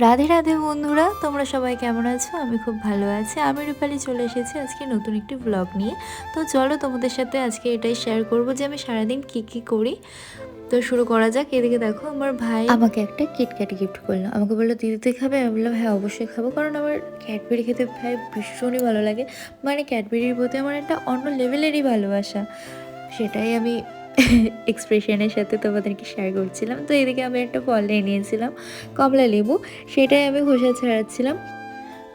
রাধে রাধে বন্ধুরা, তোমরা সবাই কেমন আছো? আমি খুব ভালো আছি। আমি রূপালি চলে এসেছি আজকে নতুন একটি ব্লগ নিয়ে। তো চলো তোমাদের সাথে আজকে এটাই শেয়ার করব যে আমি সারাদিন কি করি। তো শুরু করা যাক। এদিকে দেখো, আমার ভাই আমাকে একটা কিটক্যাট গিফট করলো। আমাকে বললো, দিদি তুই খাবে? আমি বললাম হ্যাঁ অবশ্যই খাবো, কারণ আমার ক্যাডবেরি খেতে ভাই ভীষণই ভালো লাগে। মানে ক্যাডবেরির প্রতি আমার একটা অন্য লেভেলেরই ভালোবাসা, সেটাই আমি এক্সপ্রেশনের সাথে তোমাদেরকে শেয়ার করছিলাম। তো এদিকে আমি একটা ফল নিয়ে নিয়েছিলাম, কমলা লেবু, সেটাই আমি খোসা ছাড়াচ্ছিলাম।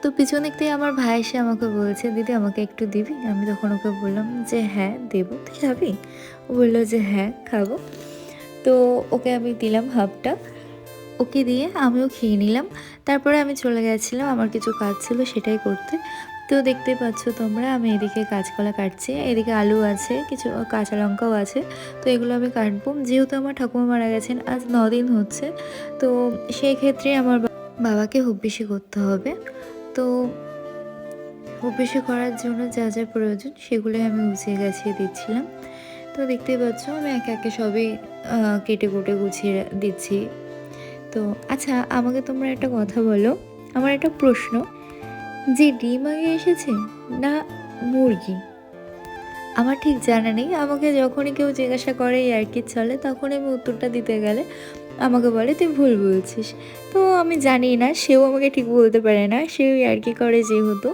তো পিছন দিক থেকে আমার ভাই এসে আমাকে বলছে, দিদি আমাকে একটু দিবি? আমি তখন ওকে বললাম যে হ্যাঁ দেবো, তুই খাবি? ও বললো যে হ্যাঁ খাবো। তো ওকে আমি দিলাম হাফটা, ওকে দিয়ে আমিও খেয়ে নিলাম। তারপরে আমি চলে গেছিলাম, আমার কিছু কাজ ছিল সেটাই করতে। তো দেখতে পাচ্ছ তোমরা, আমি এদিকে কাঁচকলা কাটছি, এদিকে আলু আছে, কিছু কাঁচা লঙ্কাও আছে। তো এগুলো আমি কাটবো, যেহেতু আমার ঠাকুমা মারা গেছেন আজ 9 দিন হচ্ছে। তো সেই ক্ষেত্রে আমার বাবাকে হুব্বেশি করতে হবে। তো হুব্বেশি করার জন্য যা যা প্রয়োজন সেগুলোই আমি গুছিয়ে গাছিয়ে দিচ্ছিলাম। তো দেখতেই পাচ্ছ আমি একে একে সবই কেটে কুটে গুছিয়ে দিচ্ছি। তো আচ্ছা, আমাকে তোমরা একটা কথা বলো, আমার একটা প্রশ্ন, যে ডিম আগে এসেছে না মুরগি? আমার ঠিক জানা নেই। আমাকে যখনই কেউ জিজ্ঞাসা করে আর কি চলে, তখন আমি উত্তরটা দিতে গেলে আমাকে বলে তুই ভুল বলছিস। তো আমি জানি না, সেও আমাকে ঠিক বলতে পারে না, সেও আর কি করে, যেহেতু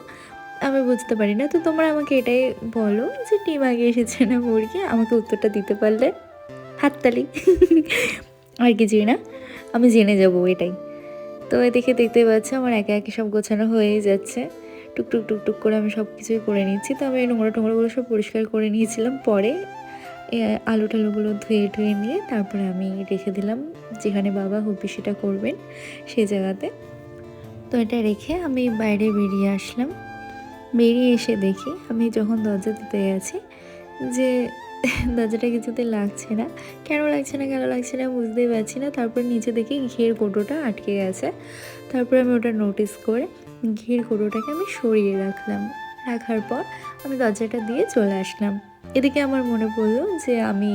আমি বুঝতে পারি না। তো তোমরা আমাকে এটাই বলো যে ডিম আগে এসেছে না মুরগি, আমাকে উত্তরটা দিতে পারলে হাততালি। আর কিছুই না, আমি জেনে যাবো এটাই। তো এদিকে দেখতে পাচ্ছি আমার একে একে সব গোছানো হয়েই যাচ্ছে, টুকটুক টুকটুক করে আমি সব কিছুই করে নিচ্ছি। তো আমি এই নোংরা টোংরাগুলো সব পরিষ্কার করে নিয়েছিলাম, পরে আলু টালুগুলো ধুয়ে নিয়ে তারপরে আমি রেখে দিলাম যেখানে বাবা হুব্বেশিটা করবেন সেই জায়গাতে। তো এটা রেখে আমি বাইরে বেরিয়ে আসলাম। বেরিয়ে এসে দেখি আমি যখন দরজা দিতে গেছি যে দরজাটা কিছুতে লাগছে না। কেন লাগছে না বুঝতেই পারছি না। তারপর নিচে দেখি ঘিয়ের কৌটোটা আটকে গেছে। তারপরে আমি ওটা নোটিস করে ঘিয়ের কৌটোটাকে আমি সরিয়ে রাখার পর আমি দরজাটা দিয়ে চলে আসলাম। এদিকে আমার মনে পড়লো যে আমি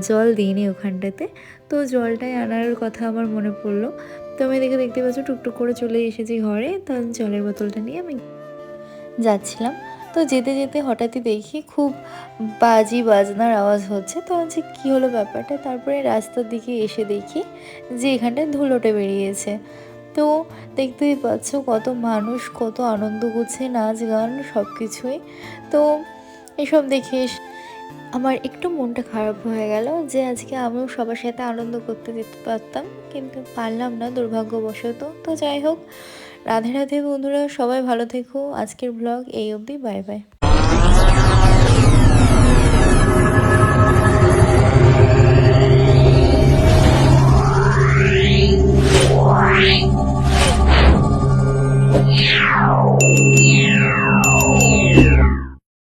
জল দিইনি ওখানটাতে, তো জলটাই আনার কথা আমার মনে পড়লো। তো আমি এদিকে দেখতে পাচ্ছি টুকটুক করে চলে এসেছি ঘরে। তখন জলের বোতলটা নিয়ে আমি যাচ্ছিলাম। তো যেতে যেতে হঠাৎই দেখি খুব বাজনার আওয়াজ হচ্ছে। তো যে কী হলো ব্যাপারটা, তারপরে রাস্তার দিকে এসে দেখি যে এখানটায় ধুলোটে বেরিয়েছে। তো দেখতেই পাচ্ছ কত মানুষ কত আনন্দ করছে, নাচ গান সব কিছুই। তো এসব দেখে আমার একটু মনটা খারাপ হয়ে গেল যে আজকে আমিও সবার সাথে আনন্দ করতে যেতে পারতাম, কিন্তু পারলাম না দুর্ভাগ্যবশত। তো যাই হোক, রাধে রাধে বন্ধুরা, সবাই ভালো থেকো। আজকের ব্লগ এই অবধি, বাই বাই।